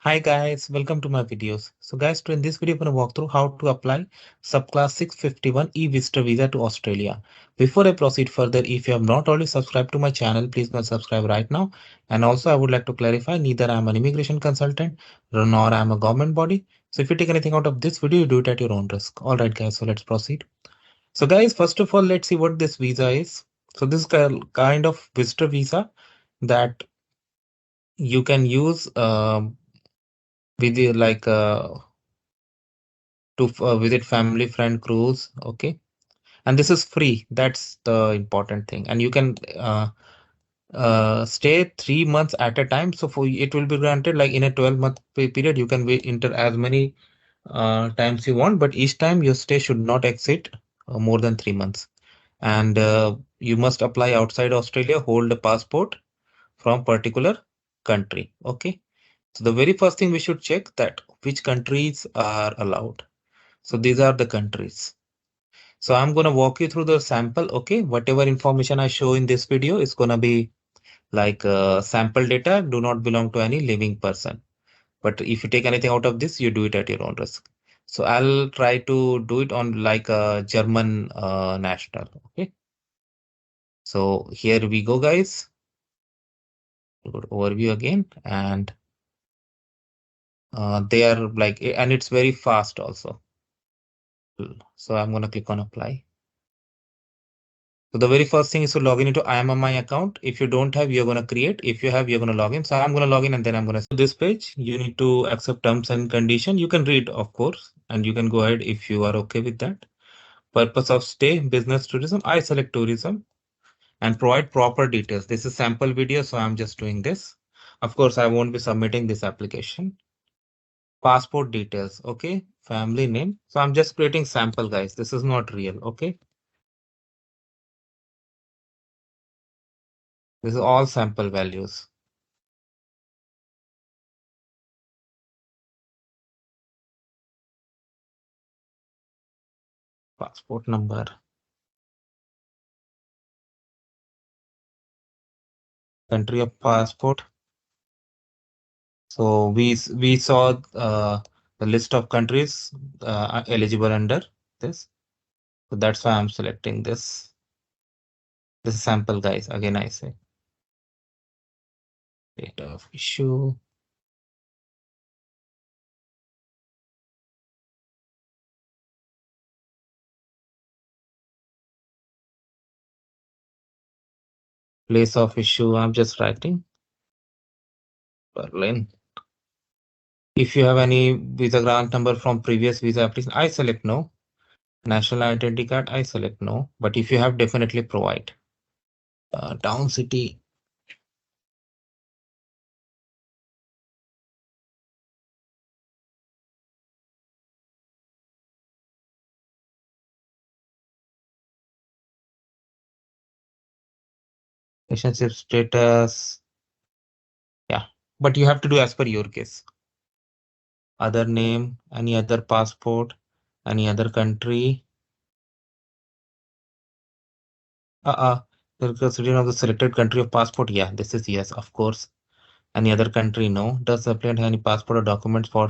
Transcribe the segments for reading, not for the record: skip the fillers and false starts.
Hi guys, welcome to my videos. So guys, in this video, I'm going to walk through how to apply Subclass 651 eVisitor visa to Australia. Before I proceed further, if you have not already subscribed to my channel, please go and subscribe right now. And also, I would like to clarify, neither I am an immigration consultant nor I am a government body. So if you take anything out of this video, you do it at your own risk. All right, guys, so let's proceed. So guys, first of all, let's see what this visa is. So this kind of visitor visa that you can use with to visit family friend cruise. Okay, and this is free. That's the important thing. And you can stay 3 months at a time. So for it will be granted like in a 12-month period. You can enter as many times you want, but each time your stay should not exceed more than 3 months. And you must apply outside Australia, hold a passport from particular country. Okay, so the very first thing we should check that which countries are allowed. So these are the countries. So I'm going to walk you through the sample. Okay, whatever information I show in this video is going to be like sample data, do not belong to any living person. But if you take anything out of this, you do it at your own risk. So I'll try to do it on like a German national. Okay, so here we go, guys. Go to overview again, and they are like, and it's very fast also. So I'm going to click on apply. So the very first thing is to log in into IMMI account. If you don't have, you're going to create. If you have, you're going to log in. So I'm going to log in and then I'm going to this page. You need to accept terms and condition. You can read, of course, and you can go ahead if you are okay with that. Purpose of stay, business tourism. I select tourism and provide proper details. This is sample video, so I'm just doing this. Of course, I won't be submitting this application. Passport details. Okay. Family name. So I'm just creating sample, guys. This is not real. Okay. This is all sample values. Passport number. Country of passport. So we saw the list of countries eligible under this. So that's why I'm selecting this. This is sample, guys. Again, I say date of issue. Place of issue. I'm just writing Berlin. If you have any visa grant number from previous visa application, I select no. National identity card, I select no. But if you have, definitely provide. Town, city. Relationship status. Yeah, but you have to do as per your case. Other name, any other passport, any other country. The custodian of the selected country of passport. Yeah, this is yes, of course. Any other country? No. Does the applicant have any passport or documents for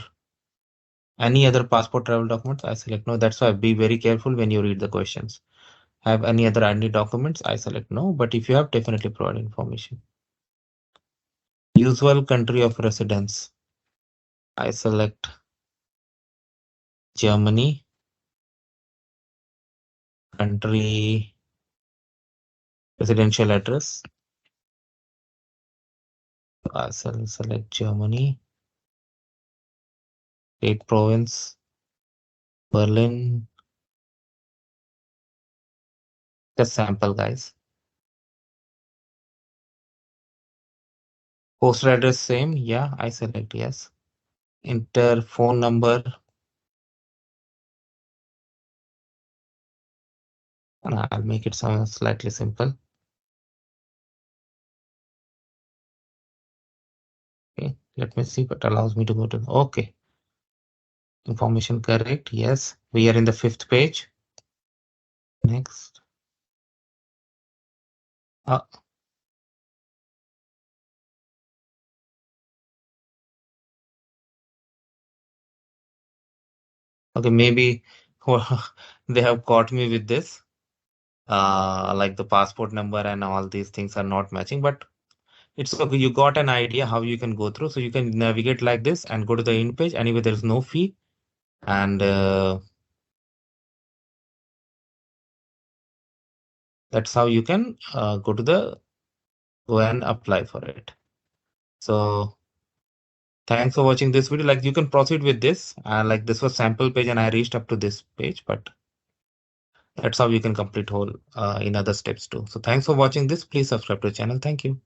any other passport travel documents? I select no. That's why be very careful when you read the questions. Have any other ID documents? I select no. But if you have, definitely provide information. Usual country of residence. I select Germany. Country residential address. I select Germany. State province. Berlin. Just sample, guys. Postal address same. Yeah, I select yes. Enter phone number. And I'll make it sound slightly simple. Okay, let me see what allows me to go to. Okay, information correct. Yes, we are in the 5th page. Next. Uh, Okay, maybe they have caught me with this. Like the passport number and all these things are not matching, but it's okay. You got an idea how you can go through. So you can navigate like this and go to the in page. Anyway, there's no fee. And that's how you can go and apply for it. So thanks for watching this video. Like you can proceed with this. Like this was sample page and I reached up to this page, but that's how you can complete whole in other steps too. So thanks for watching this. Please subscribe to the channel. Thank you.